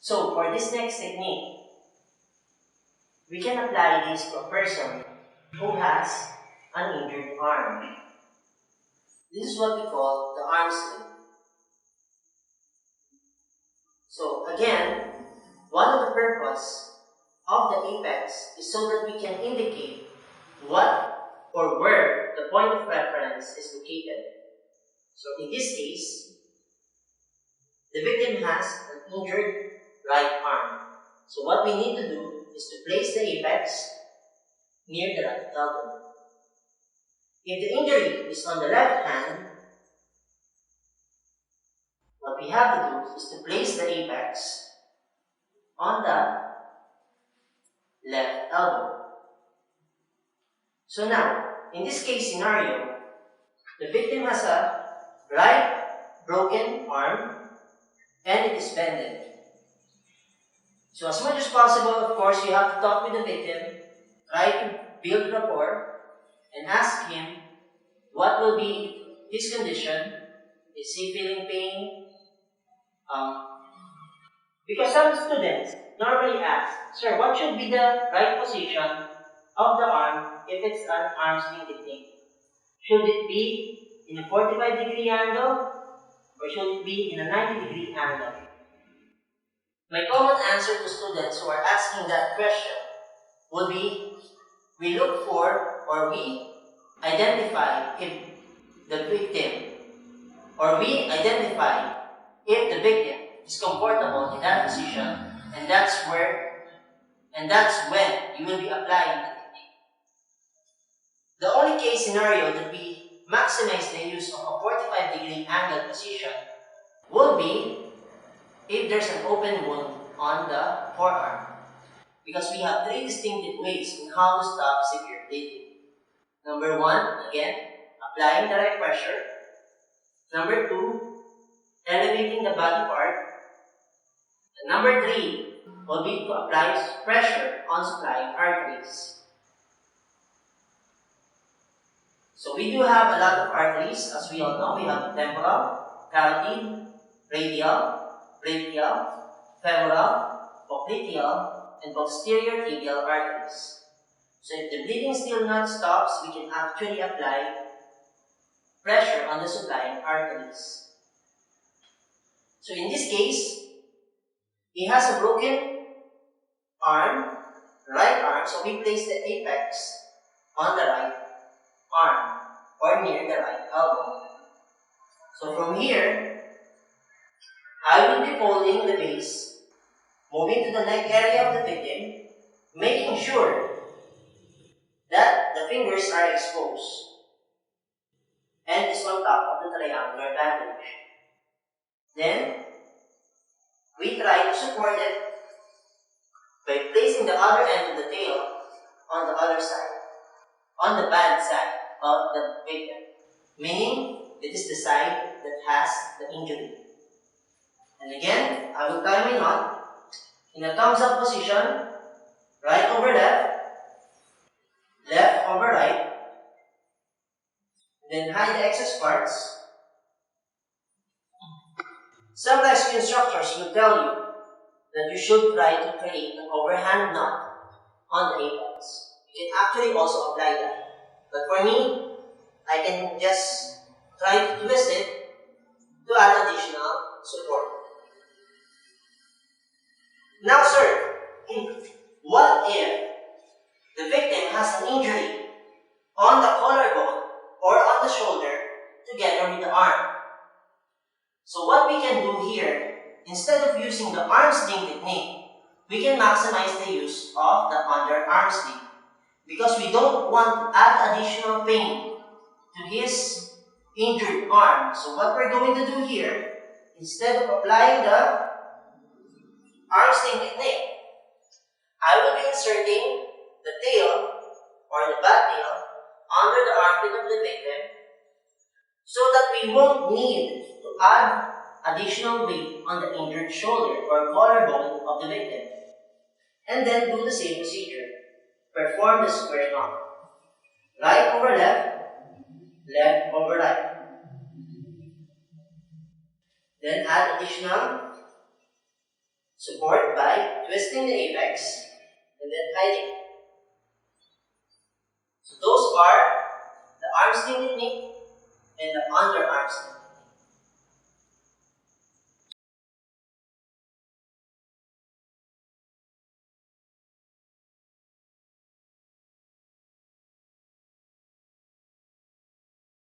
So for this next technique, we can apply this to a person who has an injured arm. This is what we call the arm sling. So again, one of the purpose of the apex is so that we can indicate what or where the point of reference is located. So in this case, the victim has an injured right arm. So what we need to do is to place the apex near the right elbow. If the injury is on the left hand, what we have to do is to place the apex on the left elbow. So now, in this case scenario, the victim has a right broken arm and it is bended. So as much as possible, of course, you have to talk with the victim, try to build rapport, and ask him what will be his condition. Is he feeling pain? Because some students normally ask, "Sir, what should be the right position of the arm if it's an arm sling technique? Should it be in a 45-degree angle or should it be in a 90-degree angle?" My common answer to students who are asking that question would be, we look for or we identify if the victim is comfortable in that position, and that's when you will be applying the technique. The only case scenario that we maximize the use of a 45-degree angle position will be if there's an open wound on the forearm, because we have three distinctive ways in how to stop severe bleeding. Number one, again, applying the right pressure. Number two, elevating the body part. And number three will be to apply pressure on supplying arteries. So we do have a lot of arteries, as we all know. We have temporal, carotid, radial, brachial, femoral, popliteal, and posterior tibial arteries. So if the bleeding still not stops, we can actually apply pressure on the supplying arteries. So in this case, he has a broken arm, right arm, so we place the apex on the right arm or near the right elbow. So from here, I will be folding the base, moving to the neck area of the victim, making sure that the fingers are exposed and is on top of the triangular bandage. Then, we try to support it by placing the other end of the tail on the other side, on the bad side of the victim, meaning it is the side that has the injury. And again, I will tie my knot in a thumbs up position, right over left, left over right, then hide the excess parts. Some rescue instructors will tell you that you should try to create an overhand knot on the apex. You can actually also apply that. But for me, I can just try to twist it to add additional support. Now, sir, what if the victim has an injury on the collarbone or on the shoulder together with the arm? So what we can do here, instead of using the arm sling technique, we can maximize the use of the underarmsling, because we don't want to add additional pain to his injured arm. So what we're going to do here, instead of applying the arm sling technique, I will be inserting the tail or the bat tail under the armpit of the victim, so that we won't need to add additional weight on the injured shoulder or collarbone of the victim. And then do the same procedure. Perform the square knot. Right over left, left over right. Then add additional Support by twisting the apex and then hiding. So those are the arm sling technique and the underarm sling.